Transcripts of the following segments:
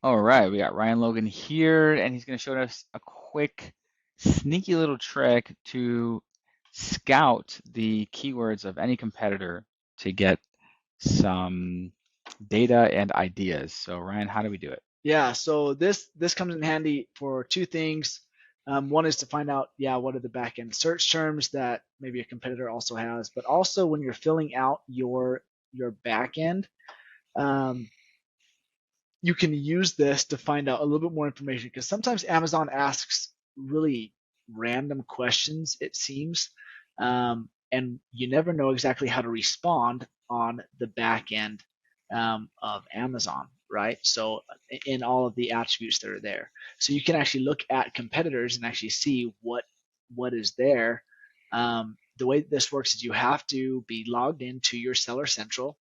All right, we got Ryan Logan here, and he's going to show us a quick, sneaky little trick to scout the keywords of any competitor to get some data and ideas. So Ryan, how do we do it? Yeah, so this comes in handy for two things. One is to find out, yeah, what are the backend search terms that maybe a competitor also has, but also when you're filling out your backend, um, you can use this to find out a little bit more information because sometimes Amazon asks really random questions, it seems, and you never know exactly how to respond on the back end of Amazon, right? So in all of the attributes that are there, so you can actually look at competitors and actually see what is there. The way this works is you have to be logged into your Seller Central,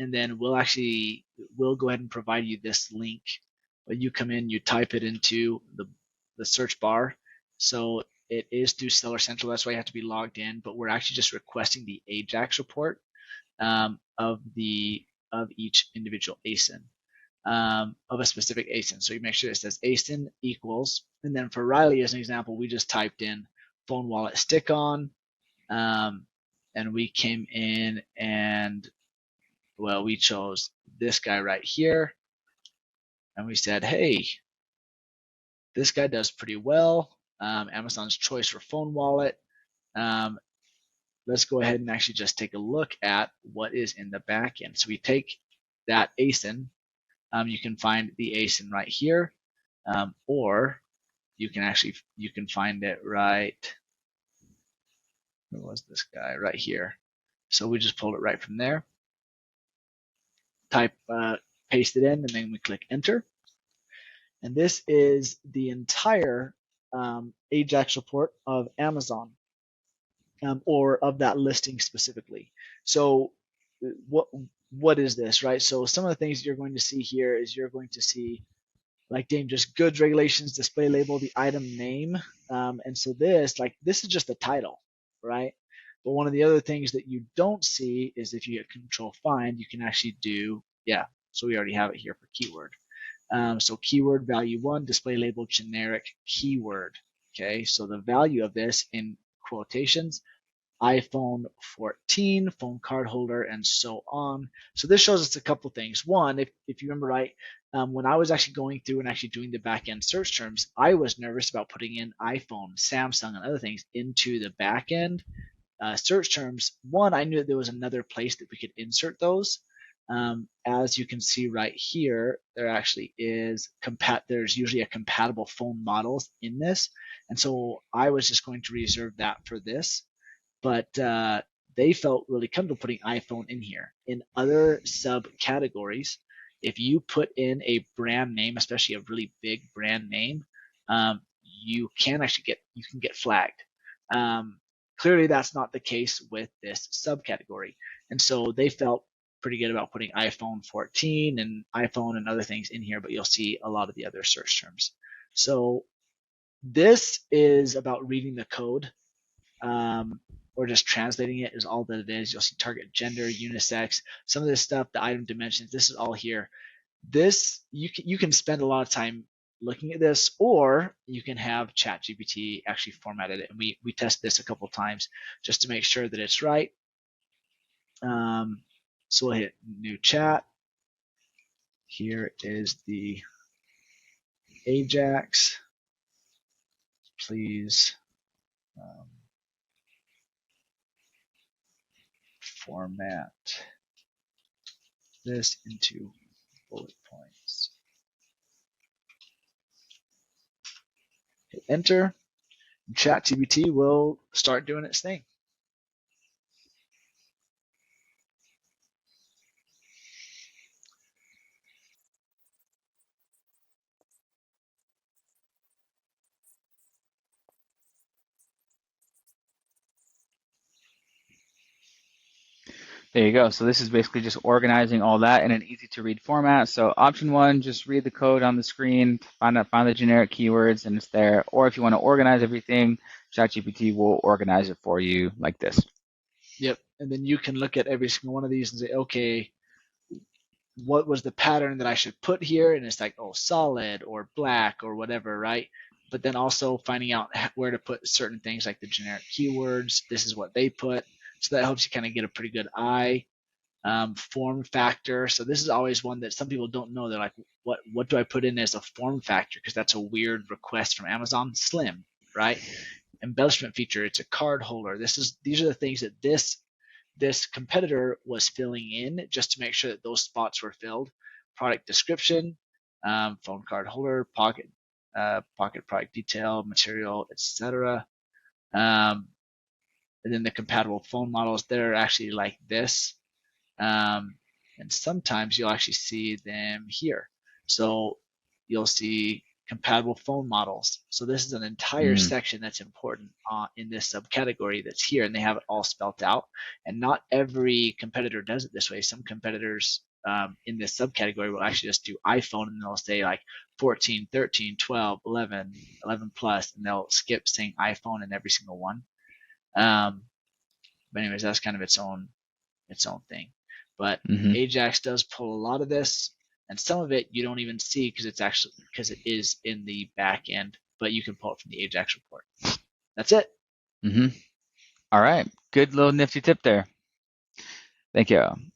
and then we'll go ahead and provide you this link. When you come in, you type it into the search bar. So it is through Seller Central. That's why you have to be logged in. But we're actually just requesting the AJAX report of each individual ASIN, of a specific ASIN. So you make sure it says ASIN equals, and then for Riley as an example, we just typed in phone wallet stick on, um, and we came in and well, we chose this guy right here, and we said, hey, this guy does pretty well. Amazon's choice for phone wallet. Um, let's go ahead and actually just take a look at what is in the back end. So we take that ASIN. You can find the ASIN right here, or you can find it right. Where was this guy? Right here. So we just pulled it right from there. Paste it in, and then we click enter. And this is the entire AJAX report of Amazon, or of that listing specifically. So what what is this, right? So some of the things you're going to see here is you're going to see like dangerous goods regulations, display label, the item name, and so this is just the title, right? But one of the other things that you don't see is if you hit Control Find, you can actually do, yeah. So we already have it here for keyword. So keyword value 1, display label generic keyword. Okay, so the value of this in quotations, iPhone 14, phone card holder, and so on. So this shows us a couple things. One, if you remember right, when I was actually going through and actually doing the backend search terms, I was nervous about putting in iPhone, Samsung, and other things into the backend search terms. One, I knew that there was another place that we could insert those. As you can see right here, there actually is there's usually a compatible phone models in this, and so I was just going to reserve that for this. But they felt really comfortable putting iPhone in here. In other subcategories, if you put in a brand name, especially a really big brand name, you can get flagged. Clearly, that's not the case with this subcategory, and so they felt pretty good about putting iPhone 14 and iPhone and other things in here, but you'll see a lot of the other search terms. So this is about reading the code, or just translating it is all that it is. You'll see target gender, unisex, some of this stuff, the item dimensions, this is all here. This, you can spend a lot of time looking at this, or you can have ChatGPT actually formatted it. And we tested this a couple of times just to make sure that it's right. So we'll hit new chat. Here is the AJAX. Please format this into bullet points. Hit enter. ChatGPT will start doing its thing. There you go. So this is basically just organizing all that in an easy to read format. So option 1, just read the code on the screen, find the generic keywords, and it's there. Or if you want to organize everything, ChatGPT will organize it for you like this. Yep. And then you can look at every single one of these and say, okay, what was the pattern that I should put here, and it's like, oh, solid or black or whatever, right? But then also finding out where to put certain things like the generic keywords. This is what they put, so that helps you kind of get a pretty good eye. Form factor. So this is always one that some people don't know. They're like, what do I put in as a form factor? Because that's a weird request from Amazon. Slim, right? Embellishment feature. It's a card holder. These are the things that this competitor was filling in just to make sure that those spots were filled. Product description, phone card holder, pocket product detail, material, etc. And then the compatible phone models, they're actually like this. Um, and sometimes you'll actually see them here. So you'll see compatible phone models. So this is an entire Mm, section that's important in this subcategory that's here, and they have it all spelled out. And not every competitor does it this way. Some competitors in this subcategory will actually just do iPhone, and they'll say like 14, 13, 12, 11, 11 plus, and they'll skip saying iPhone in every single one. Um, but anyways, that's kind of its own thing. But hmm Ajax does pull a lot of this, and some of it you don't even see because it is in the back end, but you can pull it from the Ajax report. That's it. hmm All right. Good little nifty tip there. Thank you.